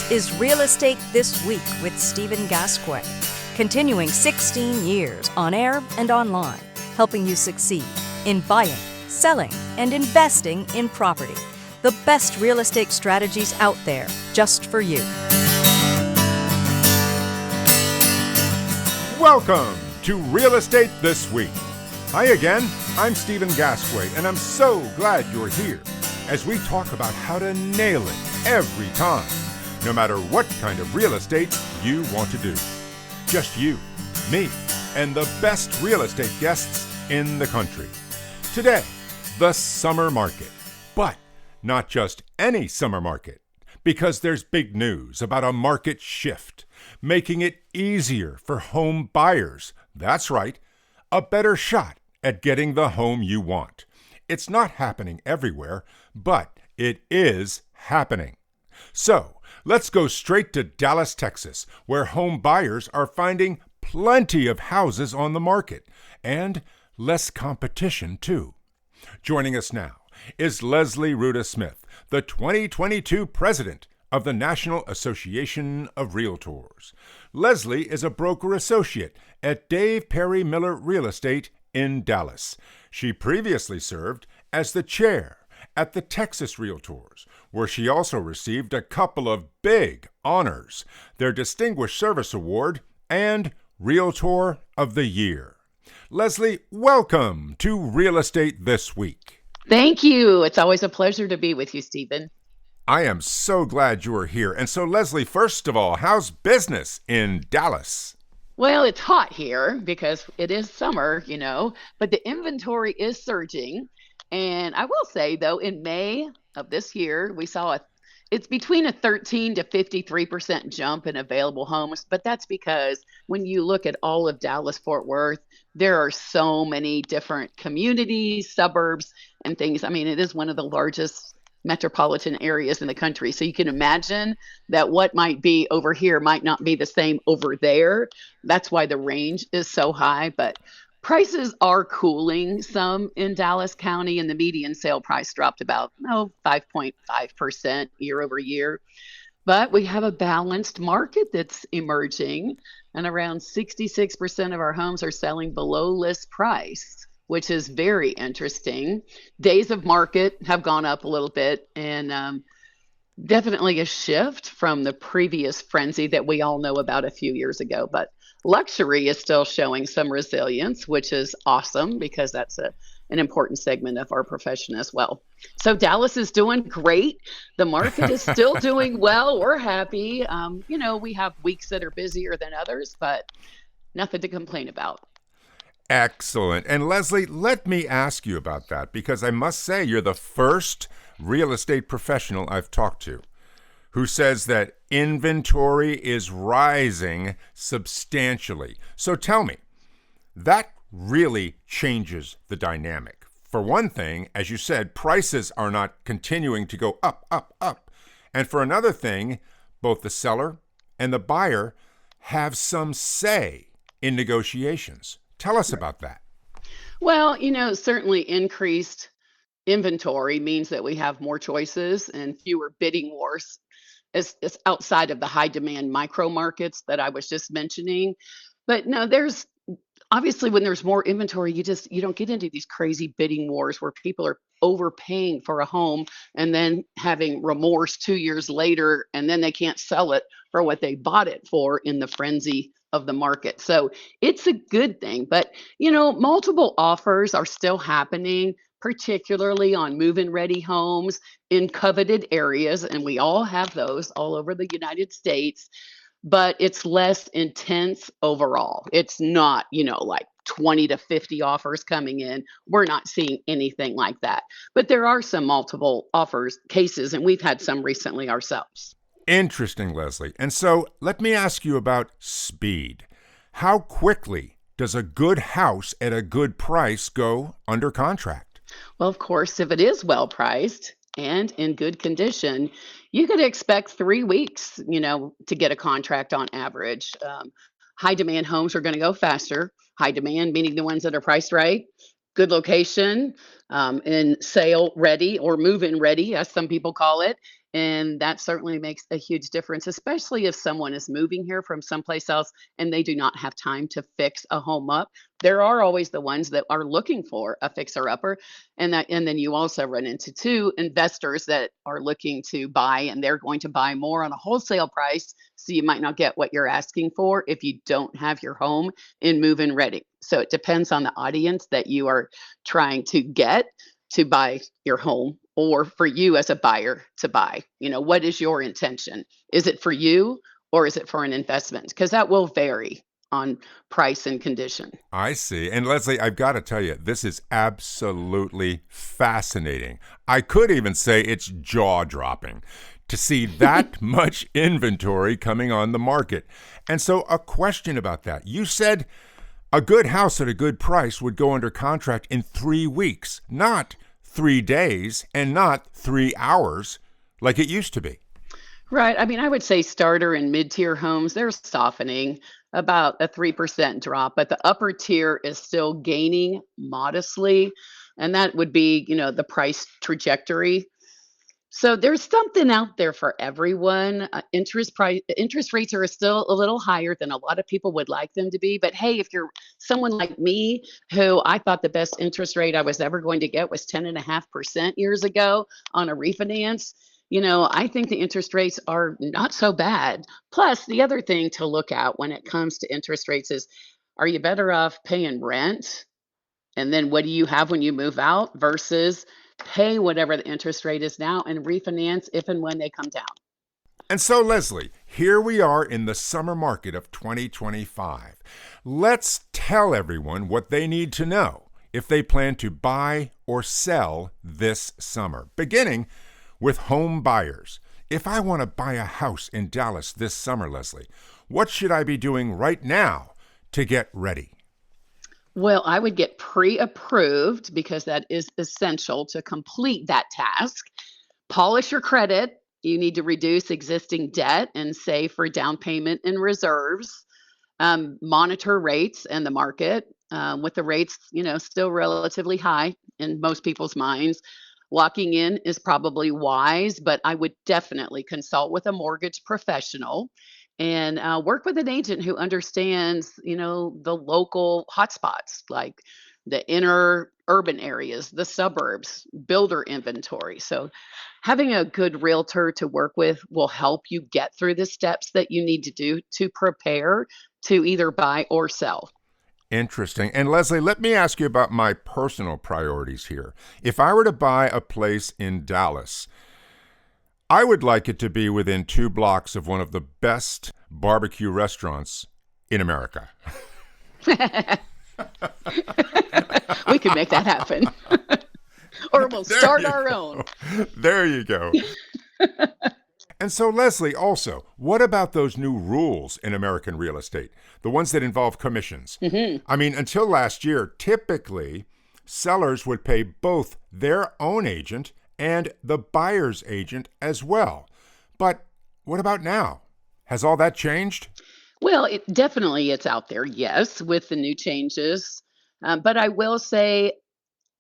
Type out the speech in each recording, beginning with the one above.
This is Real Estate This Week with Stephen Gasque, continuing 16 years on air and online, helping you succeed in buying, selling, and investing in property. The best real estate strategies out there just for you. Welcome to Real Estate This Week. Hi again, I'm Stephen Gasque, and I'm so glad you're here as we talk about how to nail it every time, no matter what kind of real estate you want to do. Just you, me, and the best real estate guests in the country. Today, the summer market. But not just any summer market, because there's big news about a market shift, making it easier for home buyers. That's right, a better shot at getting the home you want. It's not happening everywhere, but it is happening. So, let's go straight to Dallas, Texas, where home buyers are finding plenty of houses on the market, and less competition, too. Joining us now is Leslie Rouda Smith, the 2022 president of the National Association of Realtors. Leslie is a broker associate at Dave Perry Miller Real Estate in Dallas. She previously served as the chair at the Texas Realtors, where she also received a couple of big honors, their Distinguished Service Award and Realtor of the Year. Leslie, welcome to Real Estate This Week. Thank you. It's always a pleasure to be with you, Stephen. I am so glad you are here. And so, Leslie, first of all, how's business in Dallas? Well, it's hot here because it is summer, but the inventory is surging. And I will say, though, in May of this year, we saw it's between a 13 to 53% jump in available homes. But that's because when you look at all of Dallas-Fort Worth, there are so many different communities, suburbs, and things. I mean, it is one of the largest metropolitan areas in the country. So you can imagine that what might be over here might not be the same over there. That's why the range is so high. But prices are cooling some in Dallas County, and the median sale price dropped about 5.5% year over year. But we have a balanced market that's emerging, and around 66% of our homes are selling below list price, which is very interesting. Days of market have gone up a little bit, and definitely a shift from the previous frenzy that we all know about a few years ago. But luxury is still showing some resilience, which is awesome because that's an important segment of our profession as well. So Dallas is doing great. The market is still doing well. We're happy. We have weeks that are busier than others, but nothing to complain about. Excellent. And Leslie, let me ask you about that, because I must say you're the first real estate professional I've talked to who says that inventory is rising substantially. So tell me, that really changes the dynamic. For one thing, as you said, prices are not continuing to go up, up, up. And for another thing, both the seller and the buyer have some say in negotiations. Tell us about that. Well, certainly increased inventory means that we have more choices and fewer bidding wars. It's outside of the high demand micro markets that I was just mentioning. But no, there's obviously when there's more inventory, you don't get into these crazy bidding wars where people are overpaying for a home and then having remorse 2 years later, and then they can't sell it for what they bought it for in the frenzy of the market. So it's a good thing. But, multiple offers are still happening, particularly on move-in ready homes in coveted areas. And we all have those all over the United States, but it's less intense overall. It's not, like 20 to 50 offers coming in. We're not seeing anything like that. But there are some multiple offers cases, and we've had some recently ourselves. Interesting, Leslie. And so let me ask you about speed. How quickly does a good house at a good price go under contract? Well, of course, if it is well priced and in good condition, you could expect 3 weeks, to get a contract on average. High demand homes are going to go faster. High demand, meaning the ones that are priced right, good location, and sale ready or move-in ready, as some people call it. And that certainly makes a huge difference, especially if someone is moving here from someplace else and they do not have time to fix a home up. There are always the ones that are looking for a fixer upper. And then you also run into two investors that are looking to buy, and they're going to buy more on a wholesale price. So you might not get what you're asking for if you don't have your home in move-in ready. So it depends on the audience that you are trying to get to buy your home, or for you as a buyer to buy. What is your intention? Is it for you, or is it for an investment? Because that will vary on price and condition. I see. And Leslie, I've got to tell you, this is absolutely fascinating. I could even say it's jaw-dropping to see that much inventory coming on the market. And so a question about that. You said a good house at a good price would go under contract in 3 weeks, not 3 days and not 3 hours like it used to be. Right. I mean, I would say starter and mid-tier homes, they're softening about a 3% drop, but the upper tier is still gaining modestly. And that would be, the price trajectory. So there's something out there for everyone. Interest rates are still a little higher than a lot of people would like them to be. But hey, if you're someone like me, who I thought the best interest rate I was ever going to get was 10.5% years ago on a refinance, I think the interest rates are not so bad. Plus, the other thing to look at when it comes to interest rates is, are you better off paying rent? And then what do you have when you move out versus pay whatever the interest rate is now and refinance if and when they come down? And so, Leslie, here we are in the summer market of 2025. Let's tell everyone what they need to know if they plan to buy or sell this summer, beginning with home buyers. If I want to buy a house in Dallas this summer, Leslie, what should I be doing right now to get ready? Well, I would get pre-approved because that is essential to complete that task. Polish your credit. You need to reduce existing debt and save for down payment and reserves. Monitor rates and the market. With the rates, still relatively high in most people's minds, locking in is probably wise, but I would definitely consult with a mortgage professional and work with an agent who understands, the local hotspots like the inner urban areas, the suburbs, builder inventory. So having a good realtor to work with will help you get through the steps that you need to do to prepare to either buy or sell. Interesting. And Leslie, let me ask you about my personal priorities here. If I were to buy a place in Dallas, I would like it to be within 2 blocks of one of the best barbecue restaurants in America. We can make that happen. Or we'll start our own. There you go. And so, Leslie, also, what about those new rules in American real estate, the ones that involve commissions? Mm-hmm. I mean, until last year, typically, sellers would pay both their own agent and the buyer's agent as well. But what about now? Has all that changed? Well, it's out there, yes, with the new changes. But I will say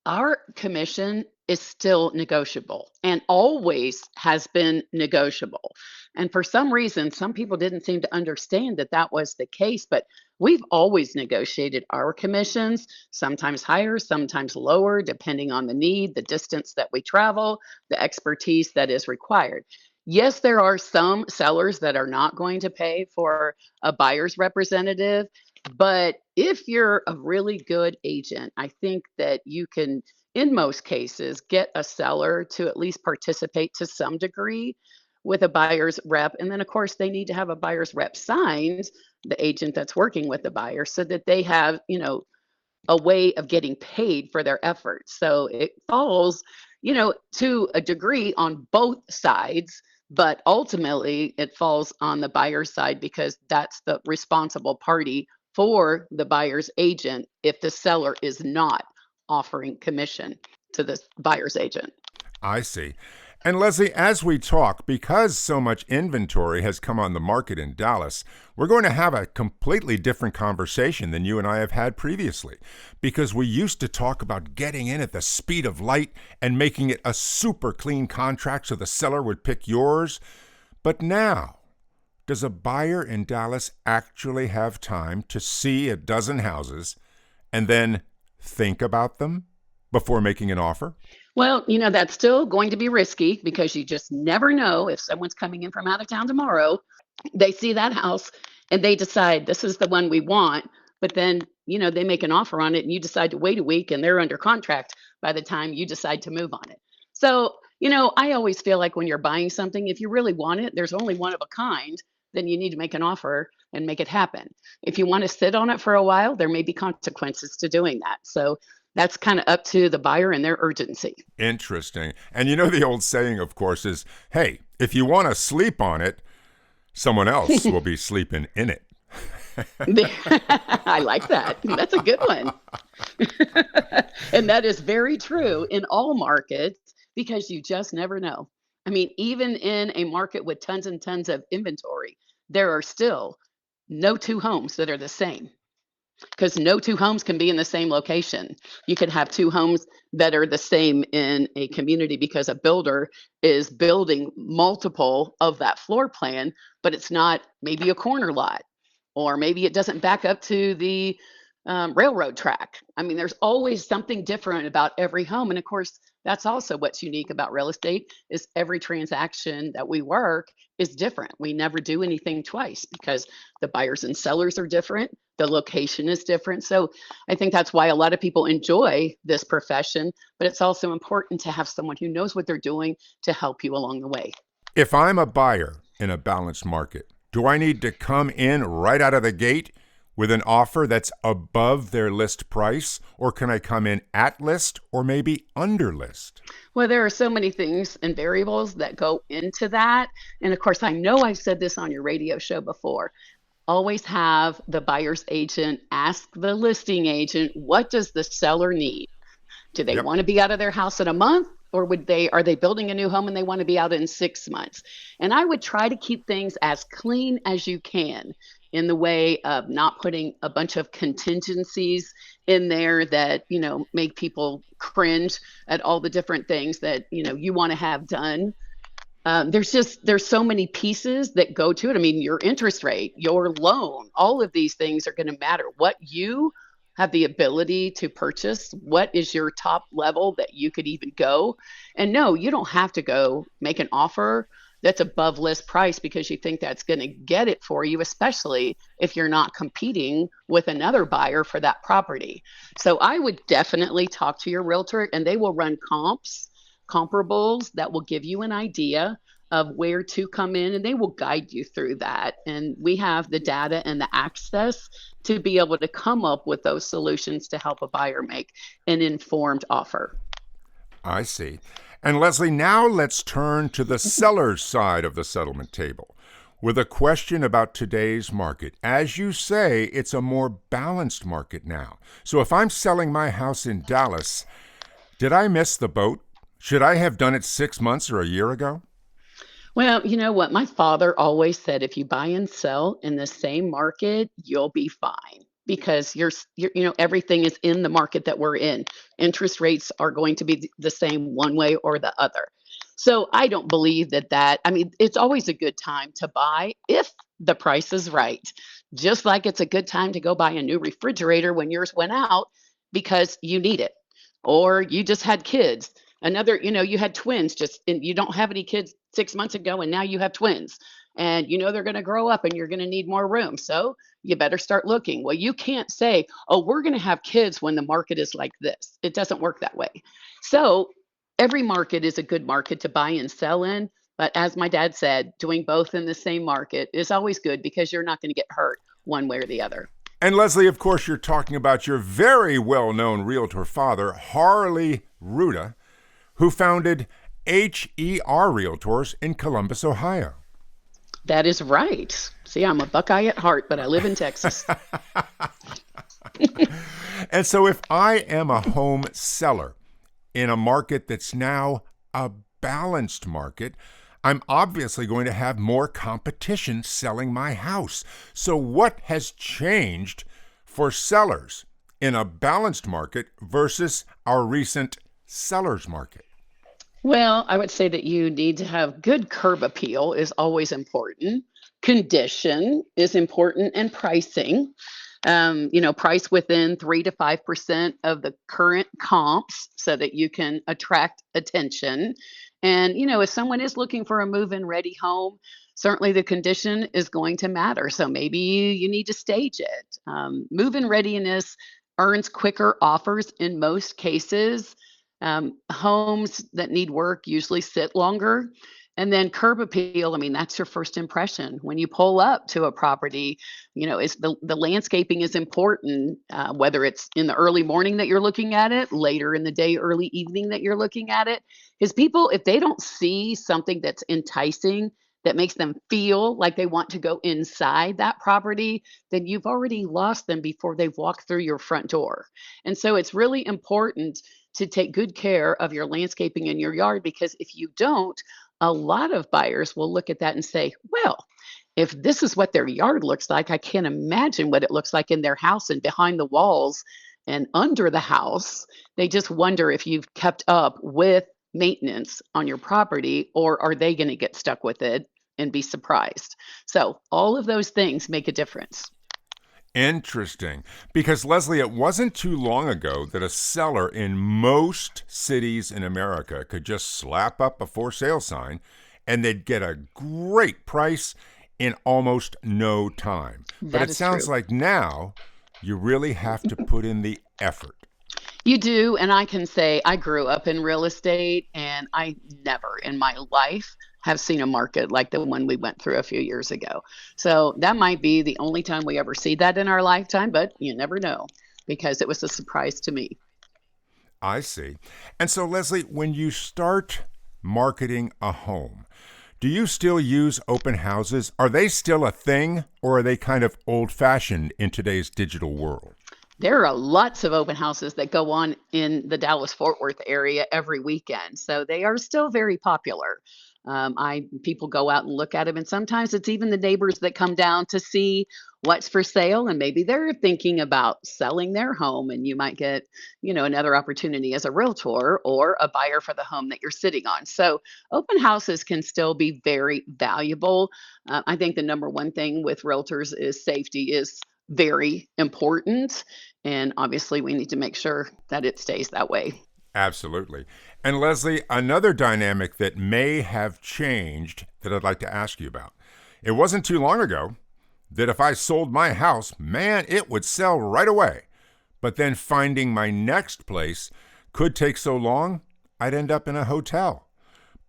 our commission is still negotiable and always has been negotiable. And for some reason, some people didn't seem to understand that that was the case, but we've always negotiated our commissions, sometimes higher, sometimes lower, depending on the need, the distance that we travel, the expertise that is required. Yes, there are some sellers that are not going to pay for a buyer's representative, but if you're a really good agent, I think that you can, in most cases, get a seller to at least participate to some degree with a buyer's rep. And then, of course, they need to have a buyer's rep signed, the agent that's working with the buyer, so that they have, a way of getting paid for their efforts. So it falls, to a degree on both sides, but ultimately it falls on the buyer's side because that's the responsible party for the buyer's agent if the seller is not offering commission to the buyer's agent. I see. And Leslie, as we talk, because so much inventory has come on the market in Dallas, we're going to have a completely different conversation than you and I have had previously. Because we used to talk about getting in at the speed of light and making it a super clean contract so the seller would pick yours. But now, does a buyer in Dallas actually have time to see a dozen houses and then think about them before making an offer? Well, that's still going to be risky because you just never know if someone's coming in from out of town tomorrow. They see that house and they decide this is the one we want. But then, they make an offer on it and you decide to wait a week and they're under contract by the time you decide to move on it. So, I always feel like when you're buying something, if you really want it, there's only one of a kind, then you need to make an offer and make it happen. If you want to sit on it for a while, there may be consequences to doing that. So that's kind of up to the buyer and their urgency. Interesting. And the old saying, of course, is, hey, if you want to sleep on it, someone else will be sleeping in it. I like that. That's a good one. And that is very true in all markets because you just never know. I mean, even in a market with tons and tons of inventory, there are still no two homes that are the same. Because no two homes can be in the same location. You could have two homes that are the same in a community because a builder is building multiple of that floor plan, but it's not maybe a corner lot, or maybe it doesn't back up to the railroad track. I mean, there's always something different about every home. And of course, that's also what's unique about real estate is every transaction that we work is different. We never do anything twice because the buyers and sellers are different. The location is different. So I think that's why a lot of people enjoy this profession, but it's also important to have someone who knows what they're doing to help you along the way. If I'm a buyer in a balanced market, do I need to come in right out of the gate with an offer that's above their list price, or can I come in at list or maybe under list? Well, there are so many things and variables that go into that. And of course, I know I've said this on your radio show before. Always have the buyer's agent ask the listing agent, what does the seller need? Do they want to be out of their house in a month? Or are they building a new home and they want to be out in 6 months? And I would try to keep things as clean as you can in the way of not putting a bunch of contingencies in there that, make people cringe at all the different things that, you want to have done. There's so many pieces that go to it. I mean, your interest rate, your loan, all of these things are going to matter. What you have the ability to purchase, what is your top level that you could even go? And no, you don't have to go make an offer that's above list price because you think that's going to get it for you, especially if you're not competing with another buyer for that property. So I would definitely talk to your realtor and they will run comparables that will give you an idea of where to come in and they will guide you through that. And we have the data and the access to be able to come up with those solutions to help a buyer make an informed offer. I see. And Leslie, now let's turn to the seller's side of the settlement table with a question about today's market. As you say, it's a more balanced market now. So if I'm selling my house in Dallas, did I miss the boat? Should I have done it 6 months or a year ago? Well, you know what? My father always said, if you buy and sell in the same market, you'll be fine because you're everything is in the market that we're in. Interest rates are going to be the same one way or the other. So I don't believe that, I mean, it's always a good time to buy if the price is right. Just like it's a good time to go buy a new refrigerator when yours went out because you need it, or you just had kids. You had twins and you don't have any kids 6 months ago and now you have twins and they're going to grow up and you're going to need more room. So you better start looking. Well, you can't say, oh, we're going to have kids when the market is like this. It doesn't work that way. So every market is a good market to buy and sell in. But as my dad said, doing both in the same market is always good because you're not going to get hurt one way or the other. And Leslie, of course, you're talking about your very well-known realtor father, Harley Rouda, who founded HER Realtors in Columbus, Ohio. That is right. See, I'm a Buckeye at heart, but I live in Texas. And so if I am a home seller in a market that's now a balanced market, I'm obviously going to have more competition selling my house. So what has changed for sellers in a balanced market versus our recent seller's market? Well, I would say that you need to have good curb appeal is always important. Condition is important, and pricing. Price within 3 to 5% of the current comps so that you can attract attention. And if someone is looking for a move-in ready home, certainly the condition is going to matter. So maybe you need to stage it. Move-in readiness earns quicker offers in most cases. Homes that need work usually sit longer. And then curb appeal, I mean, that's your first impression. When you pull up to a property, it's the landscaping is important, whether it's in the early morning that you're looking at it, later in the day, early evening that you're looking at it. Because people, if they don't see something that's enticing, that makes them feel like they want to go inside that property, then you've already lost them before they've walked through your front door. And so it's really important to take good care of your landscaping in your yard, because if you don't, a lot of buyers will look at that and say, well, if this is what their yard looks like, I can't imagine what it looks like in their house and behind the walls and under the house. They just wonder if you've kept up with maintenance on your property, or are they going to get stuck with it and be surprised? So all of those things make a difference. Interesting. Because, Leslie, it wasn't too long ago that a seller in most cities in America could just slap up a for sale sign and they'd get a great price in almost no time. But it sounds like now you really have to put in the effort. You do. And I can say I grew up in real estate, and I never in my life have seen a market like the one we went through a few years ago. So that might be the only time we ever see that in our lifetime, but you never know, because it was a surprise to me. I see. And so, Leslie, when you start marketing a home, do you still use open houses? Are they still a thing, or are they kind of old-fashioned in today's digital world? There are lots of open houses that go on in the Dallas-Fort Worth area every weekend, so they are still very popular. People go out and look at them, and sometimes it's even the neighbors that come down to see what's for sale, and maybe they're thinking about selling their home, and you might get, another opportunity as a realtor or a buyer for the home that you're sitting on. So open houses can still be very valuable. I think the number one thing with realtors is safety is very important, and obviously we need to make sure that it stays that way. Absolutely. And Leslie, another dynamic that may have changed that I'd like to ask you about. It wasn't too long ago that if I sold my house, man, it would sell right away. But then finding my next place could take so long, I'd end up in a hotel.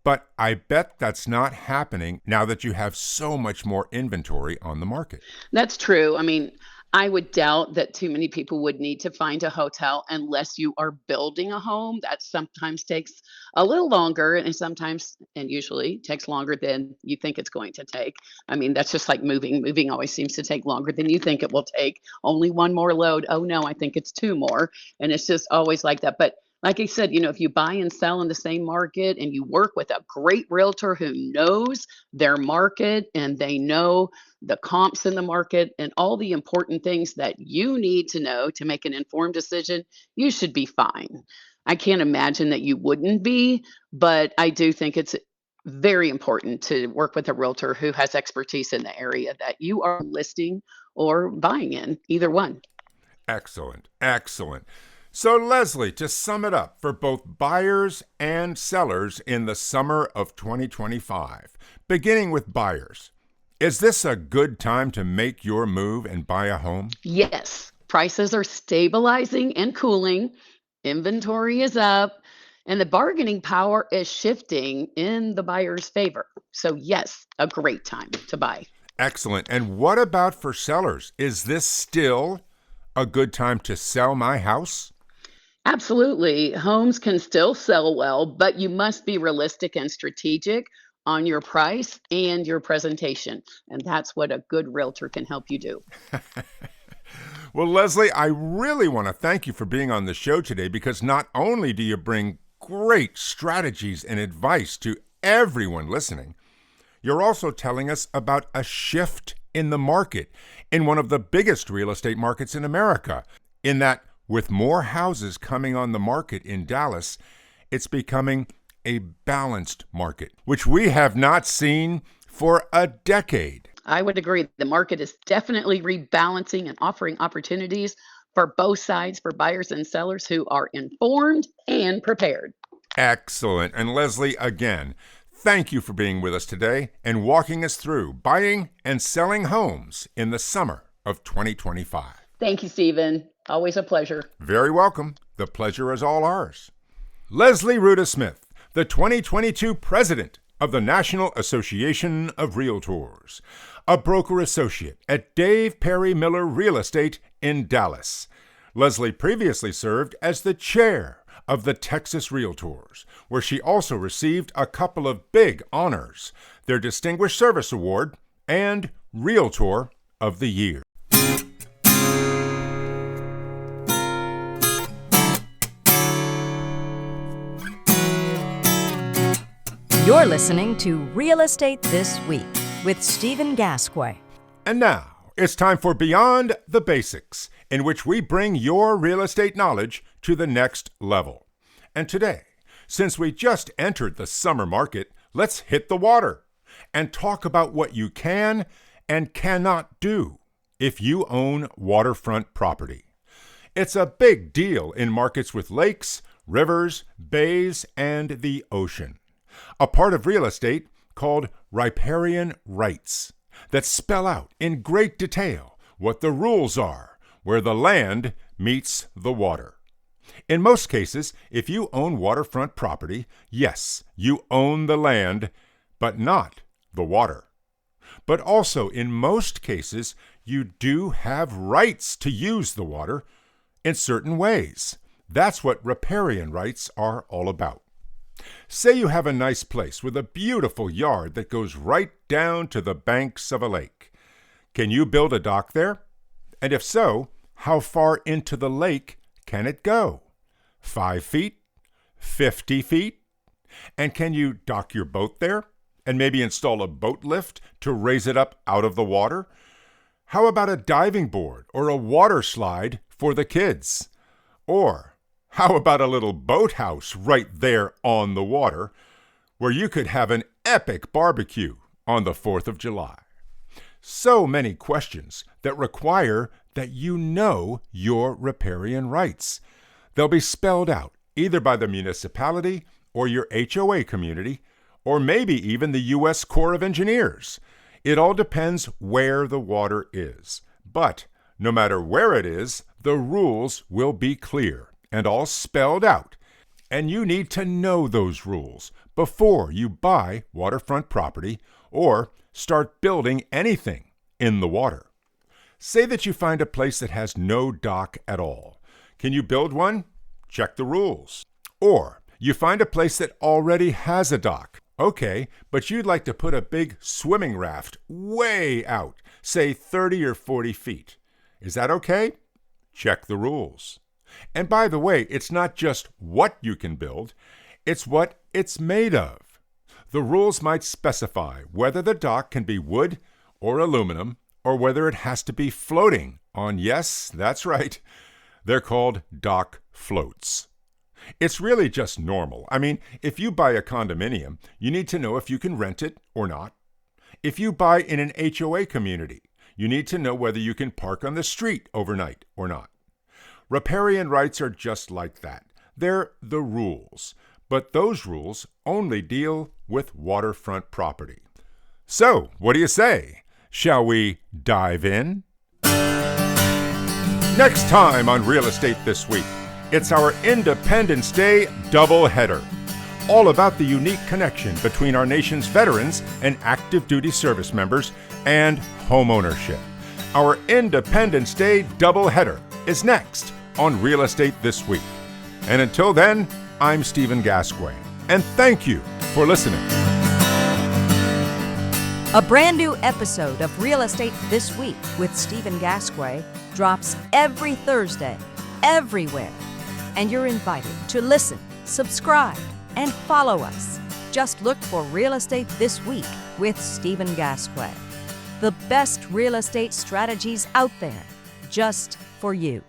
But I bet that's not happening now that you have so much more inventory on the market. That's true. I mean, I would doubt that too many people would need to find a hotel unless you are building a home. That sometimes takes a little longer, and sometimes and usually takes longer than you think it's going to take. I mean, that's just like moving. Moving always seems to take longer than you think it will take. Only one more load. Oh no, I think it's two more. And it's just always like that. But like I said, if you buy and sell in the same market and you work with a great realtor who knows their market and they know the comps in the market and all the important things that you need to know to make an informed decision, you should be fine. I can't imagine that you wouldn't be, but I do think it's very important to work with a realtor who has expertise in the area that you are listing or buying in, either one. Excellent. Excellent. So, Leslie, to sum it up for both buyers and sellers in the summer of 2025, beginning with buyers, is this a good time to make your move and buy a home? Yes, prices are stabilizing and cooling, inventory is up, and the bargaining power is shifting in the buyer's favor. So, yes, a great time to buy. Excellent. And what about for sellers? Is this still a good time to sell my house? Absolutely. Homes can still sell well, but you must be realistic and strategic on your price and your presentation. And that's what a good realtor can help you do. Well, Leslie, I really want to thank you for being on the show today, because not only do you bring great strategies and advice to everyone listening. You're also telling us about a shift in the market in one of the biggest real estate markets in America, in that with more houses coming on the market in Dallas, it's becoming a balanced market, which we have not seen for a decade. I would agree. The market is definitely rebalancing and offering opportunities for both sides, for buyers and sellers who are informed and prepared. Excellent. And Leslie, again, thank you for being with us today and walking us through buying and selling homes in the summer of 2025. Thank you, Stephen. Always a pleasure. Very welcome. The pleasure is all ours. Leslie Rouda Smith, the 2022 president of the National Association of Realtors, a broker associate at Dave Perry Miller Real Estate in Dallas. Leslie previously served as the chair of the Texas Realtors, where she also received a couple of big honors, their Distinguished Service Award and Realtor of the Year. You're listening to Real Estate This Week with Stephen Gasque. And now, it's time for Beyond the Basics, in which we bring your real estate knowledge to the next level. And today, since we just entered the summer market, let's hit the water and talk about what you can and cannot do if you own waterfront property. It's a big deal in markets with lakes, rivers, bays, and the ocean. A part of real estate called riparian rights that spell out in great detail what the rules are where the land meets the water. In most cases, if you own waterfront property, yes, you own the land, but not the water. But also, in most cases, you do have rights to use the water in certain ways. That's what riparian rights are all about. Say you have a nice place with a beautiful yard that goes right down to the banks of a lake. Can you build a dock there? And if so, how far into the lake can it go? 5 feet? 50 feet? And can you dock your boat there and maybe install a boat lift to raise it up out of the water? How about a diving board or a water slide for the kids? Or how about a little boathouse right there on the water where you could have an epic barbecue on the 4th of July? So many questions that require that you know your riparian rights. They'll be spelled out either by the municipality or your HOA community, or maybe even the U.S. Corps of Engineers. It all depends where the water is. But no matter where it is, the rules will be clear and all spelled out. And you need to know those rules before you buy waterfront property or start building anything in the water. Say that you find a place that has no dock at all. Can you build one? Check the rules. Or you find a place that already has a dock. Okay, but you'd like to put a big swimming raft way out, say 30 or 40 feet. Is that okay? Check the rules. And by the way, it's not just what you can build, it's what it's made of. The rules might specify whether the dock can be wood or aluminum, or whether it has to be floating on, yes, that's right, they're called dock floats. It's really just normal. I mean, if you buy a condominium, you need to know if you can rent it or not. If you buy in an HOA community, you need to know whether you can park on the street overnight or not. Riparian rights are just like that. They're the rules, but those rules only deal with waterfront property. So, what do you say? Shall we dive in? Next time on Real Estate This Week, it's our Independence Day doubleheader, all about the unique connection between our nation's veterans and active duty service members and homeownership. Our Independence Day doubleheader is next on Real Estate This Week. And until then, I'm Stephen Gasque, and thank you for listening. A brand new episode of Real Estate This Week with Stephen Gasque drops every Thursday, everywhere. And you're invited to listen, subscribe, and follow us. Just look for Real Estate This Week with Stephen Gasque. The best real estate strategies out there, just for you.